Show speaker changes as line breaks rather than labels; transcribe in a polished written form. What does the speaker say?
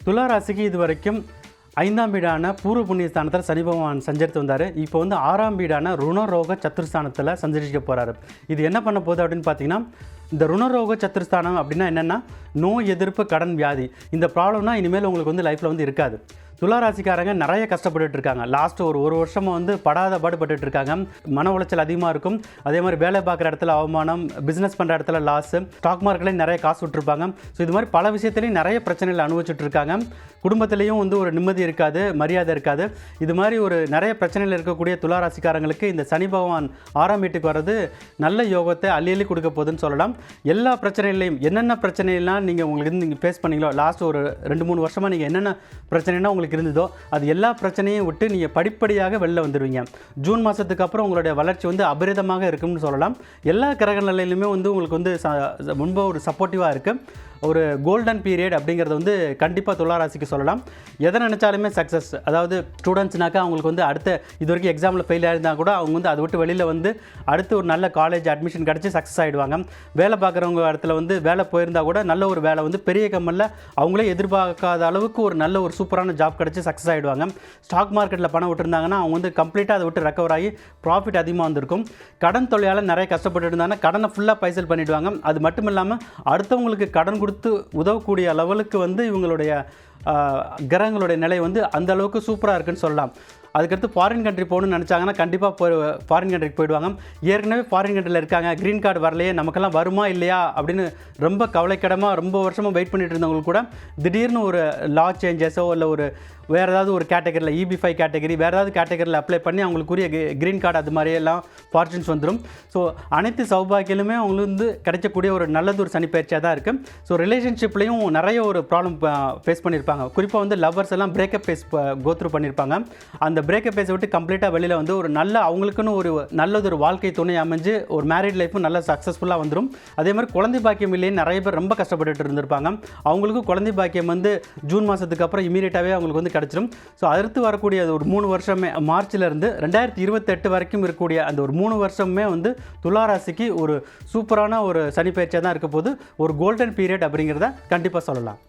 துலா ராசிக்கு இது வரைக்கும் 5ஆம் வீடான பூர்வ புண்ணிய ஸ்தானத்தில் சனி பகவான் சஞ்சரித்து வந்தார். இப்போ வந்து 6ஆம் வீடான ருணரோக சத்துருஸ்தானத்தில் சஞ்சரிக்க போகிறாரு. இது என்ன பண்ண போகுது அப்படின்னு பார்த்தீங்கன்னா, இந்த ருணரோக சத்துருஸ்தானம் அப்படின்னா என்னென்னா, நோய் எதிர்ப்பு கடன் வியாதி இந்த ப்ராப்ளம்னா இனிமேல் உங்களுக்கு வந்து லைஃப்பில் வந்து இருக்காது. துலா ராசிக்காரங்க நிறைய கஷ்டப்பட்டுட்டு இருக்காங்க. லாஸ்ட் ஒரு வருஷமாக வந்து படாத பாடுபட்டு இருக்காங்க. மன உளைச்சல் அதிகமாக இருக்கும். அதே மாதிரி வேலை பார்க்குற இடத்துல அவமானம், பிஸ்னஸ் பண்ணுற இடத்துல லாஸு, ஸ்டாக் மார்க்கெட்லேயும் நிறைய காசு விட்டுருப்பாங்க. ஸோ இது மாதிரி பல விஷயத்துலையும் நிறைய பிரச்சனைகள் அனுபவிச்சுட்டு இருக்காங்க. குடும்பத்திலையும் வந்து ஒரு நிம்மதி இருக்காது, மரியாதை இருக்காது. இது மாதிரி ஒரு நிறைய பிரச்சனைகள் இருக்கக்கூடிய துலா ராசிக்காரங்களுக்கு இந்த சனி பகவான் 6ஆம் வீட்டுக்கு வர்றது நல்ல யோகத்தை அள்ளி கொடுக்க போகுதுன்னு சொல்லலாம். எல்லா பிரச்சனைகளையும் என்னென்ன பிரச்சனைலாம் நீங்கள் ஃபேஸ் பண்ணீங்களோ, லாஸ்ட் ஒரு 2-3 வருஷமாக நீங்கள் என்னென்ன பிரச்சனைனா உங்களுக்கு இருந்ததோ அது எல்லா பிரச்சனையும் விட்டு நீங்கள் படிப்படியாக வெளில வந்துடுவீங்க. ஜூன் மாதத்துக்கு அப்புறம் உங்களுடைய வளர்ச்சி வந்து அபரிதமாக இருக்கும்னு சொல்லலாம். எல்லா கிரக நிலையிலுமே வந்து உங்களுக்கு வந்து முன்பு ஒரு சப்போர்ட்டிவாக இருக்குது. ஒரு கோல்டன் பீரியட் அப்படிங்கிறது வந்து கண்டிப்பாக துலா ராசிக்கு சொல்லலாம். எதை நினச்சாலுமே சக்ஸஸ். அதாவது ஸ்டூடெண்ட்ஸ்னாக்கா அவங்களுக்கு வந்து அடுத்த இது வரைக்கும் எக்ஸாமில் ஃபெயில் ஆயிருந்தால் கூட அவங்க வந்து அதை விட்டு வெளியில் வந்து அடுத்து ஒரு நல்ல காலேஜ் அட்மிஷன் கிடச்சி சக்ஸஸ் ஆகிடுவாங்க. வேலை பார்க்குறவங்க இடத்துல வந்து வேலை போயிருந்தால் கூட நல்ல ஒரு வேலை வந்து பெரிய கம்பெனியில் அவங்களே எதிர்பார்க்காத அளவுக்கு ஒரு நல்ல ஒரு சூப்பரான ஜாப் கிடச்சி சக்ஸஸ் ஆகிடுவாங்க. ஸ்டாக் மார்க்கெட்டில் பணம் விட்டுருந்தாங்கன்னா அவங்க வந்து கம்ப்ளீட்டாக அதை விட்டு ரெக்கவர் ஆகி ப்ராஃபிட் அதிகமாக வந்திருக்கும். கடன் தொல்லையால் நிறைய கஷ்டப்பட்டு இருந்தாங்கன்னா கடனை ஃபுல்லாக பைசல் பண்ணிவிடுவாங்க. அது மட்டும் இல்லாமல் அடுத்தவங்களுக்கு கடன் கொடுத்து உதவக்கூடிய லெவலுக்கு வந்து இவங்களுடைய கிரகங்களுடைய நிலை வந்து அந்த அளவுக்கு சூப்பராக இருக்குன்னு சொல்லலாம். அதுக்கடுத்து ஃபாரின் கண்ட்ரி போகணும்னு நினச்சாங்கன்னா கண்டிப்பாக ஃபாரின் கண்ட்ரிக்கு போயிடுவாங்க. ஏற்கனவே ஃபாரின் கண்ட்ரியில் இருக்காங்க, க்ரீன் கார்டு வரலையே, நமக்கெல்லாம் வருமா இல்லையா அப்படின்னு ரொம்ப கவலைக்கிடமாக ரொம்ப வருஷமாக வெயிட் பண்ணிட்டு இருந்தவங்களுக்கு கூட திடீர்னு ஒரு லா சேஞ்சஸோ இல்லை ஒரு வேறு ஏதாவது ஒரு கேட்டகரியில் EB5 கேட்டகரி வேறு ஏதாவது கேட்டகரியில் அப்ளை பண்ணி அவங்களுக்குரிய க்ரீன் கார்டு அது மாதிரியெல்லாம் ஃபார்ச்சுன்ஸ் வந்துடும். ஸோ அனைத்து சௌபாகியலுமே அவங்களுக்கு வந்து கிடைக்கக்கூடிய ஒரு நல்லது ஒரு சனிப்பயிற்சியாக தான் இருக்குது. ஸோ ரிலேஷன்ஷிப்லேயும் நிறைய ஒரு ப்ராப்ளம் ஃபேஸ் பண்ணியிருப்பாங்க. குறிப்பாக வந்து லவ்வர்ஸ் எல்லாம் பிரேக்கப் ஃபேஸ் கோத்ரூ பண்ணியிருப்பாங்க. அந்த பிரேக்கப் ஃபேஸை விட்டு கம்ப்ளீட்டாக வெளியில் வந்து ஒரு நல்ல அவங்களுக்குன்னு ஒரு நல்லது ஒரு வாழ்க்கை துணை அமைஞ்சு ஒரு மேரிட் லைஃப்பும் நல்ல சக்ஸஸ்ஃபுல்லாக வந்துடும். அதே மாதிரி குழந்தை பாக்கியம் இல்லையே நிறைய பேர் ரொம்ப கஷ்டப்பட்டுட்டு இருந்திருப்பாங்க. அவங்களுக்கும் குழந்தை பாக்கியம் வந்து ஜூன் மாதத்துக்கு அப்புறம் இமீடியட்டாகவே அவங்களுக்கு வந்து கிடச்சிடும். ஸோ அடுத்து வரக்கூடிய ஒரு 3 வருஷமே மார்ச்லேருந்து 2028 வரைக்கும் இருக்கக்கூடிய அந்த ஒரு 3 வருஷமே வந்து துலா ராசிக்கு ஒரு சூப்பரான ஒரு சனிப்பயிற்சியாக தான் இருக்க போது. ஒரு கோல்டன் பீரியட் அப்படிங்கிறத கண்டிப்பாக சொல்லலாம்.